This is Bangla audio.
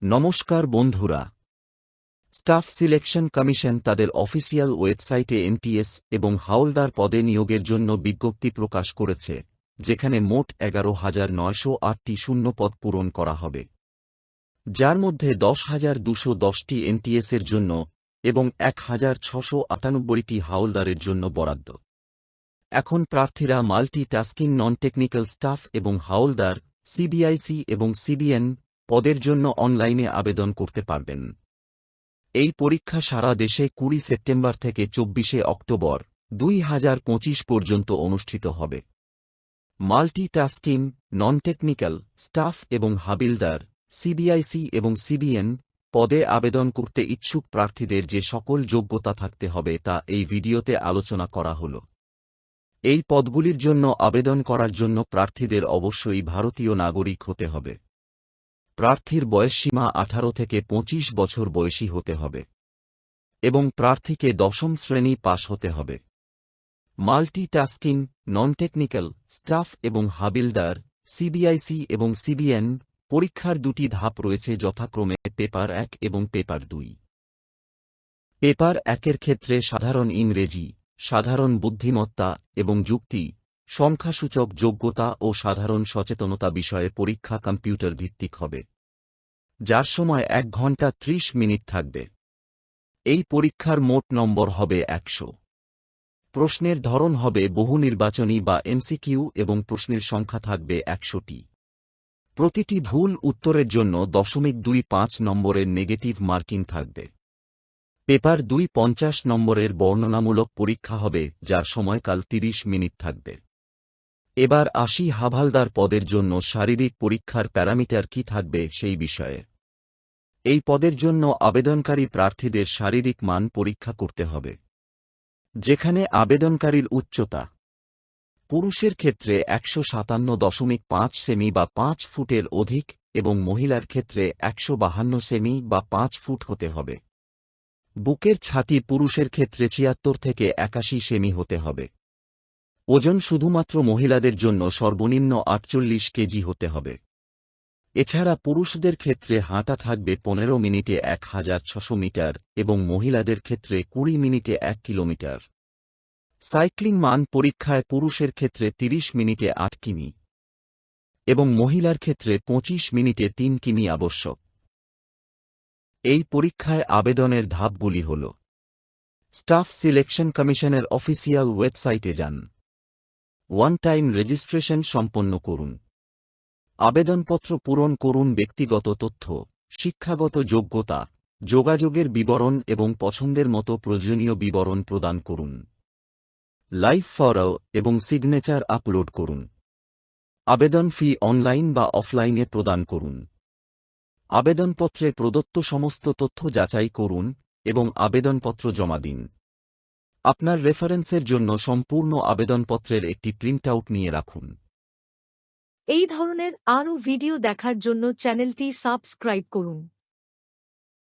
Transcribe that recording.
নমস্কার বন্ধুরা, স্টাফ সিলেকশন কমিশন তাদের অফিসিয়াল ওয়েবসাইটে এনটিএস এবং হাওলদার পদে নিয়োগের জন্য বিজ্ঞপ্তি প্রকাশ করেছে, যেখানে মোট 11,908টি শূন্য পদ পূরণ করা হবে, যার মধ্যে 10,210টি এনটিএসের জন্য এবং 1,698টি হাওলদারের জন্য বরাদ্দ। এখন প্রার্থীরা multi tasking non technical staff এবং হাওলদার, সিবিআইসি এবং সিবিএন পদের জন্য অনলাইনে আবেদন করতে পারবেন। এই পরীক্ষা সারা দেশে 20 সেপ্টেম্বর থেকে 24 অক্টোবর 2025 পর্যন্ত অনুষ্ঠিত হবে। Multi tasking non technical staff এবং হাবিলদার, সিবিআইসি এবং সিবিএন পদে আবেদন করতে ইচ্ছুক প্রার্থীদের যে সকল যোগ্যতা থাকতে হবে তা এই ভিডিওতে আলোচনা করা হল। এই পদগুলির জন্য আবেদন করার জন্য প্রার্থীদের অবশ্যই ভারতীয় নাগরিক হতে হবে। প্রার্থীর বয়সসীমা 18 থেকে 25 বছর বয়সী হতে হবে এবং প্রার্থীকে 10ম শ্রেণী পাশ হতে হবে। Multi tasking non technical staff এবং হাবিলদার, সিবিআইসি এবং সিবিএন পরীক্ষার দুটি ধাপ রয়েছে, যথাক্রমে পেপার 1 এবং পেপার 2। পেপার 1-এর ক্ষেত্রে সাধারণ ইংরেজি, সাধারণ বুদ্ধিমত্তা এবং যুক্তি, সংখ্যাসূচক যোগ্যতা ও সাধারণ সচেতনতা বিষয়ে পরীক্ষা কম্পিউটার ভিত্তিক হবে, যার সময় 1 ঘন্টা 30 মিনিট থাকবে। এই পরীক্ষার মোট নম্বর হবে 100। প্রশ্নের ধরন হবে বহু নির্বাচনী বা এমসিকিউ এবং প্রশ্নের সংখ্যা থাকবে 100টি। প্রতিটি ভুল উত্তরের জন্য 0.25 নম্বরের নেগেটিভ মার্কিং থাকবে। পেপার 2 50 নম্বরের বর্ণনামূলক পরীক্ষা হবে, যার সময়কাল 30 মিনিট থাকবে। এবার আসি হাভালদার পদের জন্য শারীরিক পরীক্ষার প্যারামিটার কি থাকবে সেই বিষয়ে। এই পদের জন্য আবেদনকারী প্রার্থীদের শারীরিক মান পরীক্ষা করতে হবে, যেখানে আবেদনকারীর উচ্চতা পুরুষের ক্ষেত্রে 157.5 সেমি বা 5 ফুটের অধিক এবং মহিলার ক্ষেত্রে 152 সেমি বা 5 ফুট হতে হবে। বুকের ছাতি পুরুষের ক্ষেত্রে 76 থেকে 81 সেমি হতে হবে। ওজন শুধুমাত্র মহিলাদের জন্য সর্বনিম্ন 48 কেজি হতে হবে। এছাড়া পুরুষদের ক্ষেত্রে হাঁটা থাকবে 15 মিনিটে 1600 মিটার এবং মহিলাদের ক্ষেত্রে 20 মিনিটে 1 কিলোমিটার। সাইক্লিং মান পরীক্ষায় পুরুষের ক্ষেত্রে 30 মিনিটে 8 কিমি এবং মহিলার ক্ষেত্রে 25 মিনিটে 3 কিমি আবশ্যক। এই পরীক্ষায় আবেদনের ধাপগুলি হল: স্টাফ সিলেকশন কমিশনের অফিসিয়াল ওয়েবসাইটে যান। ওয়ান টাইম রেজিস্ট্রেশন সম্পন্ন করুন। আবেদনপত্র পূরণ করুন। ব্যক্তিগত তথ্য, শিক্ষাগত যোগ্যতা, যোগাযোগের বিবরণ এবং পছন্দের মতো প্রয়োজনীয় বিবরণ প্রদান করুন। লাইভ ফটো এবং সিগনেচার আপলোড করুন। আবেদন ফি অনলাইন বা অফলাইনে প্রদান করুন। আবেদনপত্রে প্রদত্ত সমস্ত তথ্য যাচাই করুন এবং আবেদনপত্র জমা দিন। আপনার রেফারেন্সের জন্য সম্পূর্ণ আবেদনপত্রের একটি প্রিন্টআউট নিয়ে রাখুন। এই ধরনের আরও ভিডিও দেখার জন্য চ্যানেলটি সাবস্ক্রাইব করুন।